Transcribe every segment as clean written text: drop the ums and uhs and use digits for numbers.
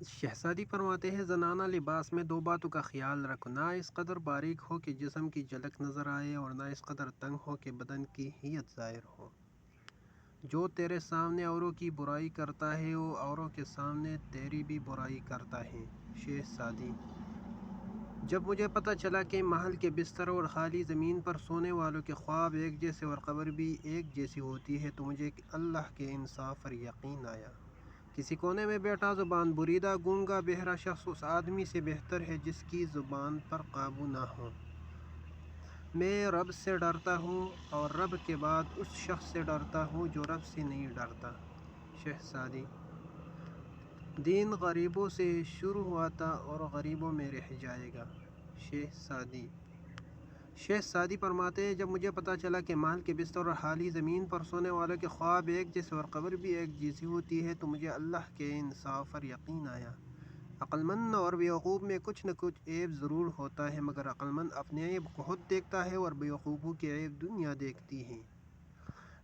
شہزادی فرماتے ہیں زنانہ لباس میں دو باتوں کا خیال رکھو، نہ اس قدر باریک ہو کہ جسم کی جھلک نظر آئے اور نہ اس قدر تنگ ہو کہ بدن کی ہیئت ظاہر ہو۔ جو تیرے سامنے اوروں کی برائی کرتا ہے وہ اوروں کے سامنے تیری بھی برائی کرتا ہے۔ شہزادی: جب مجھے پتہ چلا کہ محل کے بستر اور خالی زمین پر سونے والوں کے خواب ایک جیسے اور قبر بھی ایک جیسی ہوتی ہے تو مجھے اللہ کے انصاف پر یقین آیا۔ کسی کونے میں بیٹھا زبان بریدہ گونگا بہرا شخص اس آدمی سے بہتر ہے جس کی زبان پر قابو نہ ہو۔ میں رب سے ڈرتا ہوں اور رب کے بعد اس شخص سے ڈرتا ہوں جو رب سے نہیں ڈرتا۔ شہزادی: دین غریبوں سے شروع ہوا تھا اور غریبوں میں رہ جائے گا۔ شہزادی فرماتے ہیں جب مجھے پتہ چلا کہ محل کے بستر اور خالی زمین پر سونے والوں کے خواب ایک جیسے اور قبر بھی ایک جیسی ہوتی ہے تو مجھے اللہ کے انصاف پر یقین آیا۔ عقل مند اور بیوقوف میں کچھ نہ کچھ عیب ضرور ہوتا ہے، مگر عقل مند اپنے عیب کو خود دیکھتا ہے اور بیوقوفوں کے عیب دنیا دیکھتی ہے۔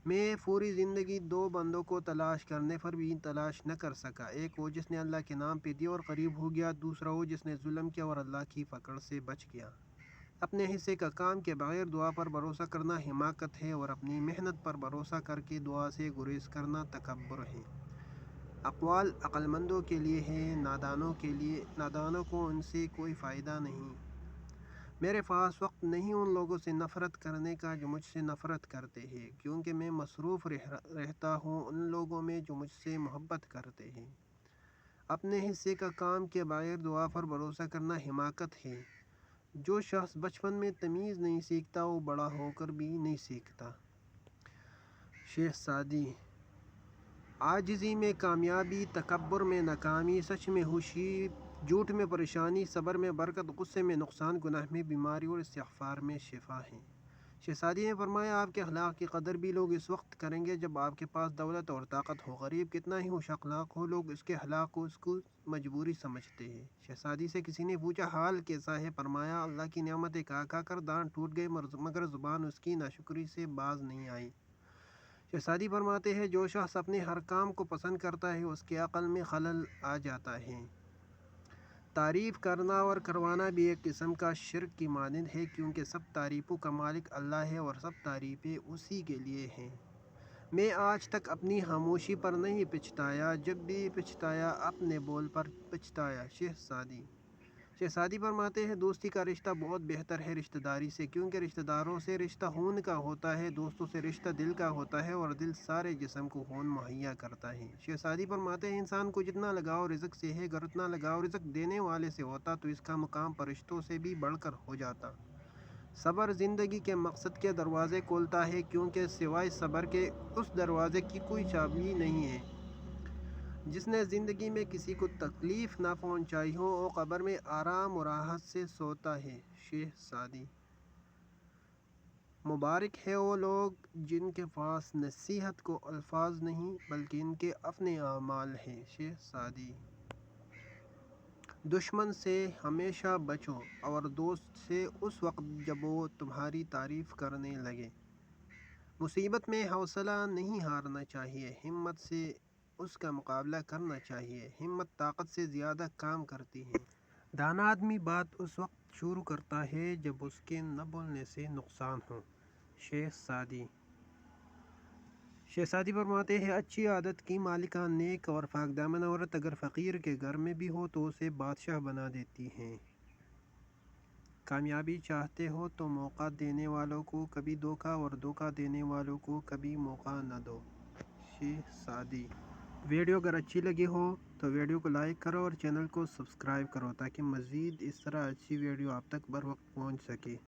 میں پوری زندگی دو بندوں کو تلاش کرنے پر بھی تلاش نہ کر سکا، ایک وہ جس نے اللہ کے نام پہ دیا اور قریب ہو گیا، دوسرا وہ جس نے ظلم کیا اور اللہ کی پکڑ سے بچ گیا۔ اپنے حصے کا کام کے بغیر دعا پر بھروسہ کرنا حماقت ہے اور اپنی محنت پر بھروسہ کر کے دعا سے گریز کرنا تکبر ہے۔ اقوال عقل مندوں کے لیے ہیں، نادانوں کو ان سے کوئی فائدہ نہیں۔ میرے پاس وقت نہیں ان لوگوں سے نفرت کرنے کا جو مجھ سے نفرت کرتے ہیں، کیونکہ میں مصروف رہتا ہوں ان لوگوں میں جو مجھ سے محبت کرتے ہیں۔ اپنے حصے کا کام کے بغیر دعا پر بھروسہ کرنا حماقت ہے۔ جو شخص بچپن میں تمیز نہیں سیکھتا وہ بڑا ہو کر بھی نہیں سیکھتا۔ شہزادی: عاجزی میں کامیابی، تکبر میں ناکامی، سچ میں خوشی، جھوٹ میں پریشانی، صبر میں برکت، غصے میں نقصان، گناہ میں بیماری اور استغفار میں شفا ہے۔ شہزادی نے فرمایا آپ کے اخلاق کی قدر بھی لوگ اس وقت کریں گے جب آپ کے پاس دولت اور طاقت ہو۔ غریب کتنا ہی خوش اخلاق ہو، لوگ اس کے اخلاق کو اس کی مجبوری سمجھتے ہیں۔ شہزادی سے کسی نے پوچھا حال کیسا ہے؟ فرمایا اللہ کی نعمتیں کھا کھا کر دانت ٹوٹ گئے مگر زبان اس کی ناشکری سے باز نہیں آئی۔ شہزادی فرماتے ہیں جو شخص اپنے ہر کام کو پسند کرتا ہے اس کے عقل میں خلل آ جاتا ہے۔ تعریف کرنا اور کروانا بھی ایک قسم کا شرک کی مانند ہے، کیونکہ سب تعریفوں کا مالک اللہ ہے اور سب تعریفیں اسی کے لیے ہیں۔ میں آج تک اپنی خاموشی پر نہیں پچھتایا، جب بھی پچھتایا اپنے بول پر پچھتایا۔ شہزادی فرماتے ہیں دوستی کا رشتہ بہت بہتر ہے رشتہ داری سے، کیونکہ رشتہ داروں سے رشتہ خون کا ہوتا ہے، دوستوں سے رشتہ دل کا ہوتا ہے اور دل سارے جسم کو خون مہیا کرتا ہے۔ شہزادی فرماتے ہیں انسان کو جتنا لگاؤ رزق سے ہے، اگر اتنا لگاؤ رزق دینے والے سے ہوتا تو اس کا مقام فرشتوں سے بھی بڑھ کر ہو جاتا۔ صبر زندگی کے مقصد کے دروازے کھولتا ہے، کیونکہ سوائے صبر کے اس دروازے کی کوئی چابی نہیں ہے۔ جس نے زندگی میں کسی کو تکلیف نہ پہنچائی ہو وہ قبر میں آرام و راحت سے سوتا ہے۔ شہزادی: مبارک ہے وہ لوگ جن کے پاس نصیحت کو الفاظ نہیں بلکہ ان کے اپنے اعمال ہیں۔ شہزادی: دشمن سے ہمیشہ بچو اور دوست سے اس وقت جب وہ تمہاری تعریف کرنے لگے۔ مصیبت میں حوصلہ نہیں ہارنا چاہیے، ہمت سے اس کا مقابلہ کرنا چاہیے۔ ہمت طاقت سے زیادہ کام کرتی ہے۔ دانا آدمی بات اس وقت شروع کرتا ہے جب اس کے نہ بولنے سے نقصان ہو۔ شہزادی فرماتے ہیں اچھی عادت کی مالکہ نیک اور پاک دامن عورت اگر فقیر کے گھر میں بھی ہو تو اسے بادشاہ بنا دیتی ہے۔ کامیابی چاہتے ہو تو موقع دینے والوں کو کبھی دھوکہ اور دھوکہ دینے والوں کو کبھی موقع نہ دو۔ شہزادی: ویڈیو اگر اچھی لگی ہو تو ویڈیو کو لائک کرو اور چینل کو سبسکرائب کرو تاکہ مزید اس طرح اچھی ویڈیو آپ تک بر وقت پہنچ سکے۔